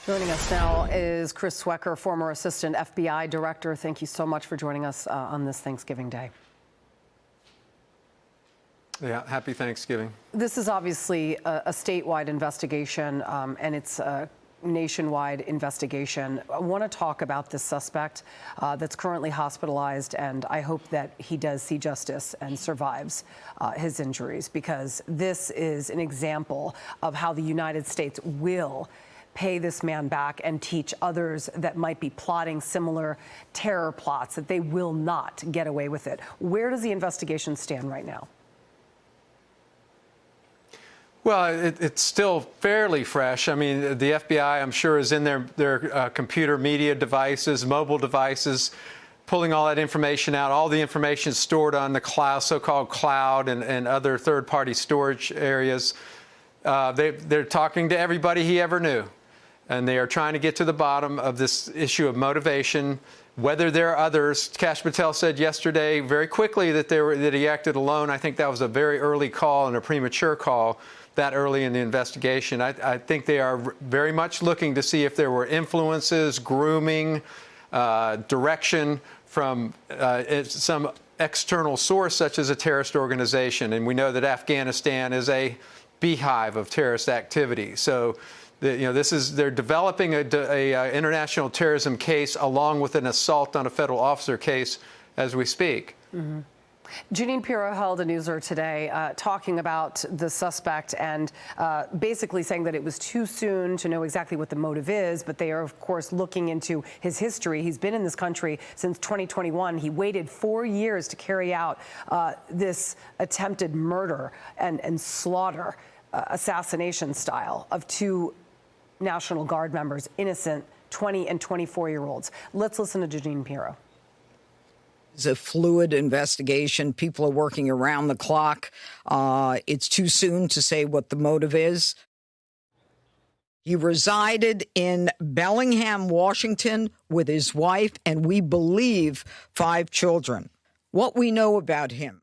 Joining us now is Chris Swecker, former assistant FBI director. Thank you so much for joining us on this Thanksgiving Day. Yeah, happy Thanksgiving. This is obviously a statewide investigation, and it's a nationwide investigation. I want to talk about this suspect that's currently hospitalized, and I hope that he does see justice and survives his injuries, because this is an example of how the United States will pay this man back and teach others that might be plotting similar terror plots that they will not get away with it. Where does the investigation stand right now? Well, it's still fairly fresh. I mean, the FBI, I'm sure, is in their computer media devices, mobile devices, pulling all that information out. All the information is stored on the cloud, so-called cloud, and other third-party storage areas. They're talking to everybody he ever knew, and they are trying to get to the bottom of this issue of motivation. Whether there are others, Kash Patel said yesterday very quickly that he acted alone. I think that was a very early call and a premature call that early in the investigation. I think they are very much looking to see if there were influences, grooming, direction from some external source, such as a terrorist organization. And we know that Afghanistan is a beehive of terrorist activity. So, they're developing a international terrorism case along with an assault on a federal officer case as we speak. Mm-hmm. Jeanine Pirro held a newser today talking about the suspect and basically saying that it was too soon to know exactly what the motive is, but they are, of course, looking into his history. He's been in this country since 2021. He waited 4 years to carry out this attempted murder and slaughter, assassination style, of two National Guard members, innocent 20 and 24-year-olds. Let's listen to Jeanine Pirro. It's a fluid investigation. People are working around the clock. It's too soon to say what the motive is. He resided in Bellingham, Washington, with his wife, and we believe 5 children. What we know about him.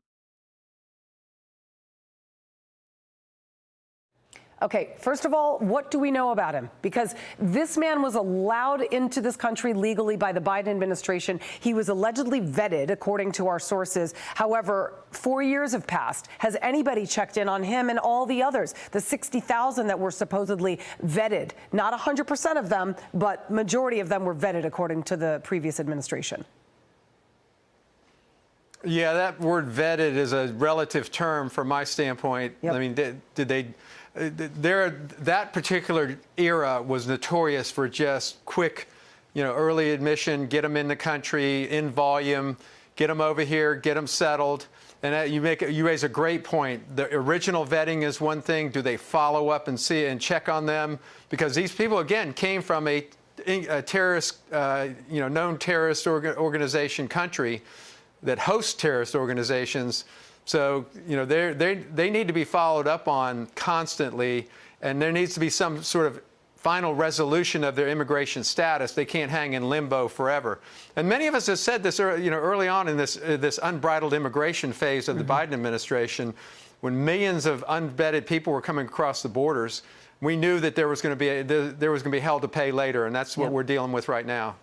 Okay, first of all, what do we know about him? Because this man was allowed into this country legally by the Biden administration. He was allegedly vetted, according to our sources. However, 4 years have passed. Has anybody checked in on him and all the others? The 60,000 that were supposedly vetted. Not 100% of them, but majority of them were vetted, according to the previous administration. Yeah, that word vetted is a relative term from my standpoint. Yep. I mean, did they... that particular era was notorious for just quick, early admission, get them in the country, in volume, get them over here, get them settled. And you raise a great point. The original vetting is one thing. Do they follow up and see and check on them? Because these people, again, came from a terrorist, known terrorist organization country that hosts terrorist organizations. So, they need to be followed up on constantly, and there needs to be some sort of final resolution of their immigration status. They can't hang in limbo forever. And many of us have said this, early on in this unbridled immigration phase of the Biden administration, when millions of unvetted people were coming across the borders. We knew that there was going to be hell to pay later, and that's what we're dealing with right now.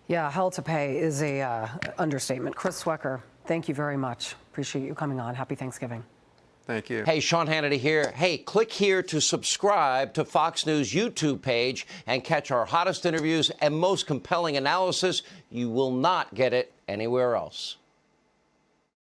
Yeah, hell to pay is a understatement. Chris Swecker, thank you very much. Appreciate you coming on. Happy Thanksgiving. Thank you. Hey, Sean Hannity here. Hey, click here to subscribe to Fox News YouTube page and catch our hottest interviews and most compelling analysis. You will not get it anywhere else.